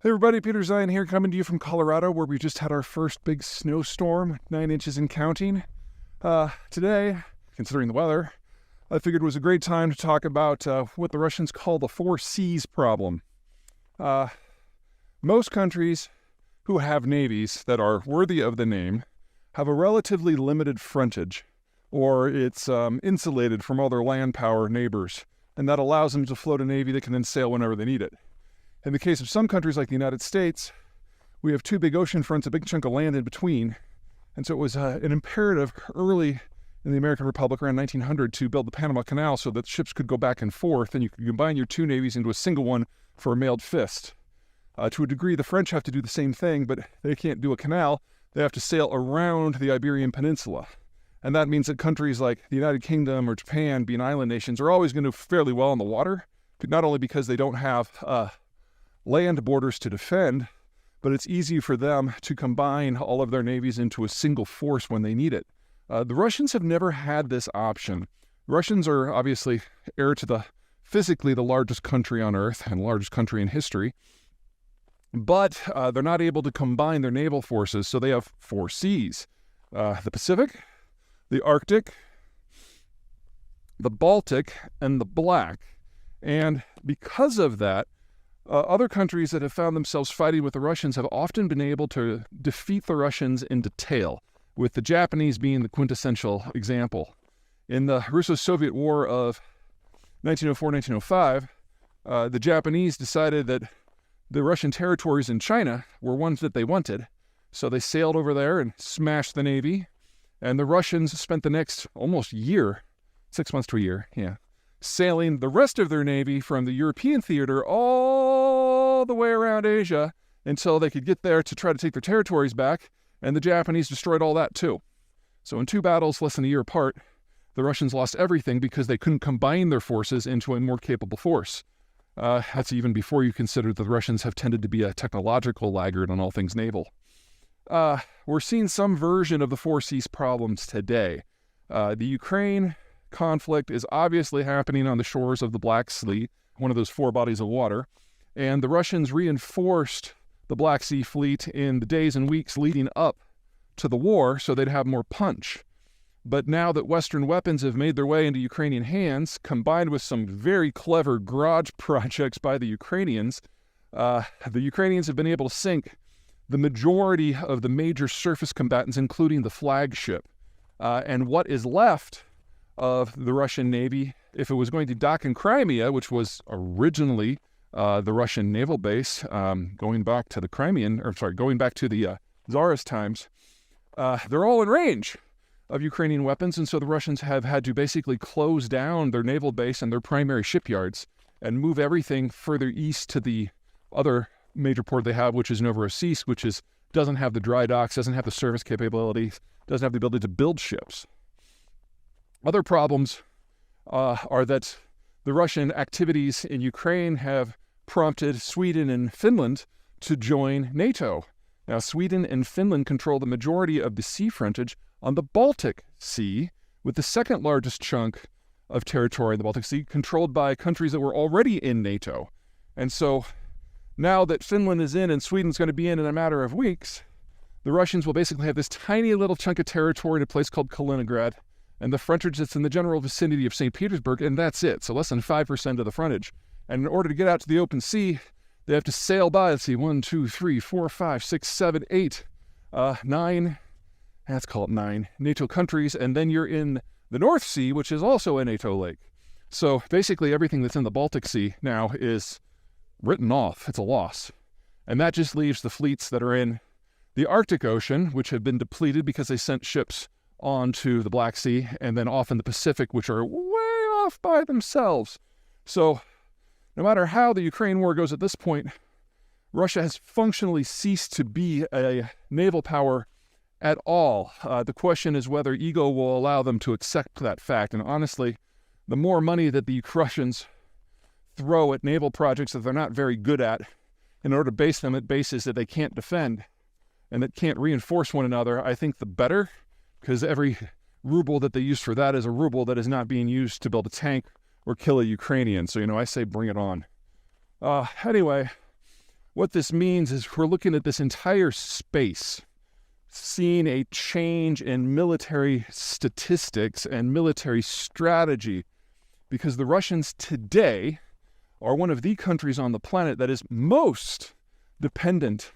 Hey everybody, Peter Zeihan here, coming to you from Colorado, where we just had our first big snowstorm, 9 inches and counting. Today, considering the weather, I figured it was a great time to talk about what the Russians call the 4Cs problem. Most countries who have navies that are worthy of the name have a relatively limited frontage, or it's insulated from other land power neighbors, and that allows them to float a navy that can then sail whenever they need it. In the case of some countries like the United States, we have two big ocean fronts, a big chunk of land in between, and so it was an imperative early in the American Republic around 1900 to build the Panama Canal so that ships could go back and forth, and you could combine your two navies into a single one for a mailed fist. To a degree, the French have to do the same thing, but they can't do a canal. They have to sail around the Iberian Peninsula. And that means that countries like the United Kingdom or Japan, being island nations, are always going to do fairly well on the water, not only because they don't have land borders to defend, but it's easy for them to combine all of their navies into a single force when they need it. The Russians have never had this option. Russians are obviously heir to physically the largest country on Earth and largest country in history, but they're not able to combine their naval forces, so they have 4Cs. The Pacific, the Arctic, the Baltic, and the Black. And because of that, other countries that have found themselves fighting with the Russians have often been able to defeat the Russians in detail, with the Japanese being the quintessential example. In the Russo-Soviet War of 1904-1905, the Japanese decided that the Russian territories in China were ones that they wanted, so they sailed over there and smashed the navy, and the Russians spent the next almost year, 6 months to a year, sailing the rest of their navy from the European theater all the way around Asia until they could get there to try to take their territories back, and the Japanese destroyed all that too. So in two battles less than a year apart, the Russians lost everything because they couldn't combine their forces into a more capable force. That's even before you consider that the Russians have tended to be a technological laggard on all things naval. We're seeing some version of the 4Cs problems today. The Ukraine conflict is obviously happening on the shores of the Black Sea, one of those four bodies of water, and the Russians reinforced the Black Sea fleet in the days and weeks leading up to the war so they'd have more punch. But now that Western weapons have made their way into Ukrainian hands, combined with some very clever garage projects by the Ukrainians have been able to sink the majority of the major surface combatants, including the flagship. And what is left of the Russian Navy, if it was going to dock in Crimea, which was originally the Russian naval base, going back to the Tsarist times, they're all in range of Ukrainian weapons, and so the Russians have had to basically close down their naval base and their primary shipyards and move everything further east to the other major port they have, which is Novorossiysk, which doesn't have the dry docks, doesn't have the service capabilities, doesn't have the ability to build ships. Other problems are that the Russian activities in Ukraine have prompted Sweden and Finland to join NATO. Now, Sweden and Finland control the majority of the sea frontage on the Baltic Sea, with the second largest chunk of territory in the Baltic Sea controlled by countries that were already in NATO. And so now that Finland is in and Sweden's going to be in a matter of weeks, the Russians will basically have this tiny little chunk of territory in a place called Kaliningrad, and the frontage that's in the general vicinity of St. Petersburg, and that's it. So less than 5% of the frontage. And in order to get out to the open sea, they have to sail by, 1, 2, 3, 4, 5, 6, 7, 8, 9, let's call it 9 NATO countries, and then you're in the North Sea, which is also a NATO lake. So basically everything that's in the Baltic Sea now is written off. It's a loss. And that just leaves the fleets that are in the Arctic Ocean, which have been depleted because they sent ships onto the Black Sea, and then off in the Pacific, which are way off by themselves. So no matter how the Ukraine war goes at this point, Russia has functionally ceased to be a naval power at all. The question is whether ego will allow them to accept that fact. And honestly, the more money that the Russians throw at naval projects that they're not very good at, in order to base them at bases that they can't defend and that can't reinforce one another, I think the better, because every ruble that they use for that is a ruble that is not being used to build a tank or kill a Ukrainian. So, I say bring it on. Anyway, what this means is we're looking at this entire space, seeing a change in military statistics and military strategy, because the Russians today are one of the countries on the planet that is most dependent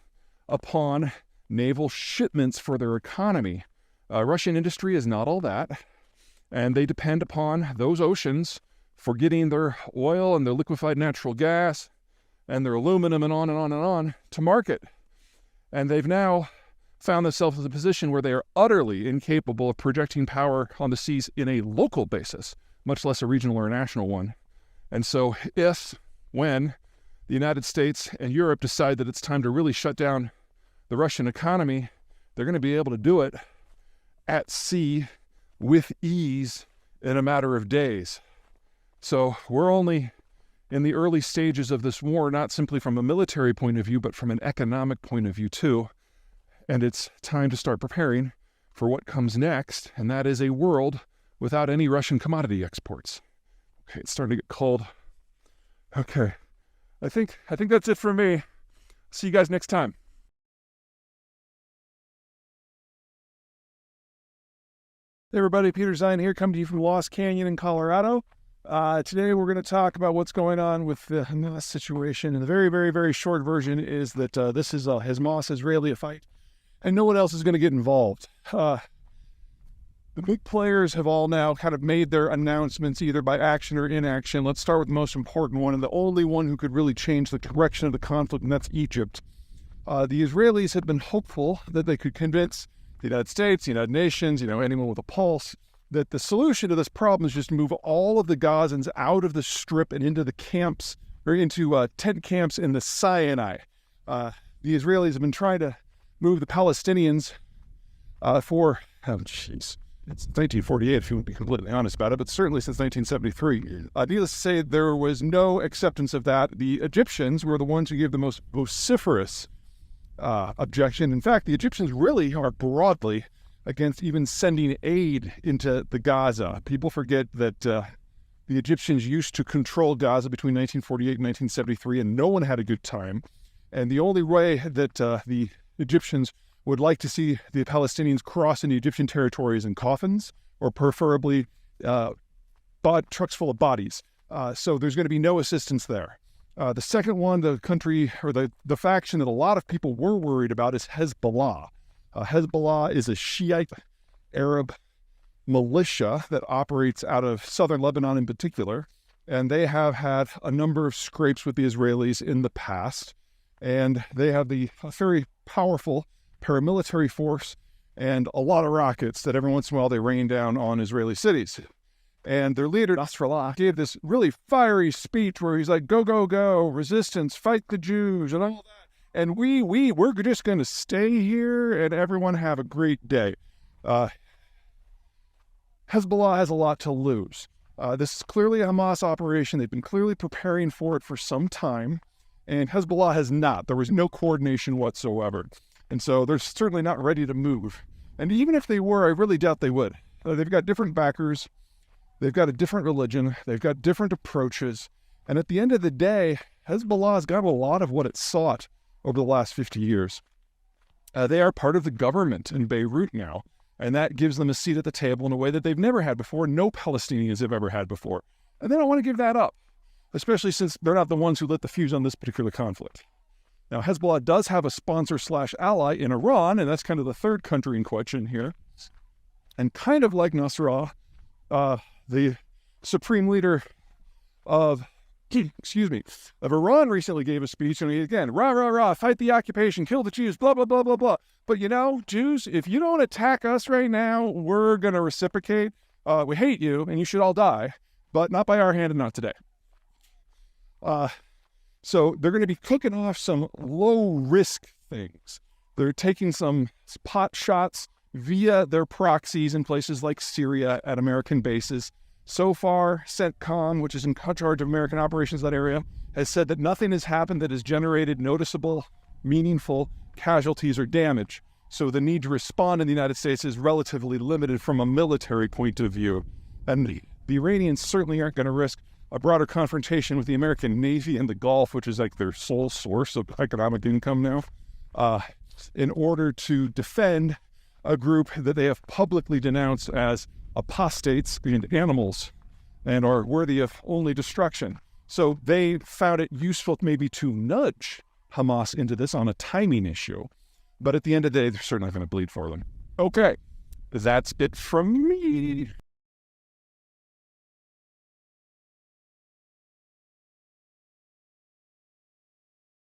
upon naval shipments for their economy. Russian industry is not all that, and they depend upon those oceans for getting their oil and their liquefied natural gas and their aluminum and on and on and on to market. And they've now found themselves in a position where they are utterly incapable of projecting power on the seas in a local basis, much less a regional or a national one. And so when the United States and Europe decide that it's time to really shut down the Russian economy, they're going to be able to do it at sea with ease in a matter of days. So we're only in the early stages of this war, not simply from a military point of view, but from an economic point of view too. And it's time to start preparing for what comes next, and that is a world without any Russian commodity exports. Okay, it's starting to get cold. Okay, I think that's it for me. See you guys next time. Hey everybody, Peter Zeihan here, coming to you from Lost Canyon in Colorado. Today we're going to talk about what's going on with the Hamas situation. And the very, very, very short version is that this is a Hamas-Israeli fight, and no one else is going to get involved. The big players have all now kind of made their announcements either by action or inaction. Let's start with the most important one, and the only one who could really change the direction of the conflict, and that's Egypt. The Israelis had been hopeful that they could convince the United States, the United Nations, anyone with a pulse, that the solution to this problem is just move all of the Gazans out of the strip and into the camps, or into tent camps in the Sinai. The Israelis have been trying to move the Palestinians it's 1948 if you want to be completely honest about it, but certainly since 1973. Needless to say, there was no acceptance of that. The Egyptians were the ones who gave the most vociferous objection. In fact, the Egyptians really are broadly against even sending aid into the Gaza. People forget that the Egyptians used to control Gaza between 1948 and 1973, and no one had a good time. And the only way that the Egyptians would like to see the Palestinians cross into Egyptian territories in coffins, or preferably trucks full of bodies. So there's going to be no assistance there. The second one, the country, or the faction that a lot of people were worried about, is Hezbollah. Hezbollah is a Shiite Arab militia that operates out of southern Lebanon in particular, and they have had a number of scrapes with the Israelis in the past, and they have a very powerful paramilitary force and a lot of rockets that every once in a while they rain down on Israeli cities. And their leader, Nasrallah, gave this really fiery speech where he's like, go, go, go, resistance, fight the Jews, and all that. And we're just going to stay here and everyone have a great day. Hezbollah has a lot to lose. This is clearly a Hamas operation. They've been clearly preparing for it for some time, and Hezbollah has not. There was no coordination whatsoever. And so they're certainly not ready to move. And even if they were, I really doubt they would. They've got different backers. They've got a different religion. They've got different approaches. And at the end of the day, Hezbollah's got a lot of what it sought over the last 50 years. They are part of the government in Beirut now, and that gives them a seat at the table in a way that they've never had before, no Palestinians have ever had before. And they don't want to give that up, especially since they're not the ones who lit the fuse on this particular conflict. Now, Hezbollah does have a sponsor/ally in Iran, and that's kind of the third country in question here. And kind of like Nasrallah, the supreme leader of Iran recently gave a speech, and he again, rah, rah, rah, fight the occupation, kill the Jews, blah, blah, blah, blah, blah. But Jews, if you don't attack us right now, we're going to reciprocate. We hate you, and you should all die, but not by our hand and not today. So they're going to be cooking off some low-risk things. They're taking some pot shots via their proxies in places like Syria at American bases. So far, CENTCOM, which is in charge of American operations in that area, has said that nothing has happened that has generated noticeable, meaningful casualties or damage. So the need to respond in the United States is relatively limited from a military point of view. And the Iranians certainly aren't going to risk a broader confrontation with the American Navy and the Gulf, which is like their sole source of economic income now, in order to defend a group that they have publicly denounced as apostates and animals and are worthy of only destruction. So they found it useful maybe to nudge Hamas into this on a timing issue. But at the end of the day, they're certainly not going to bleed for them. Okay, that's it from me.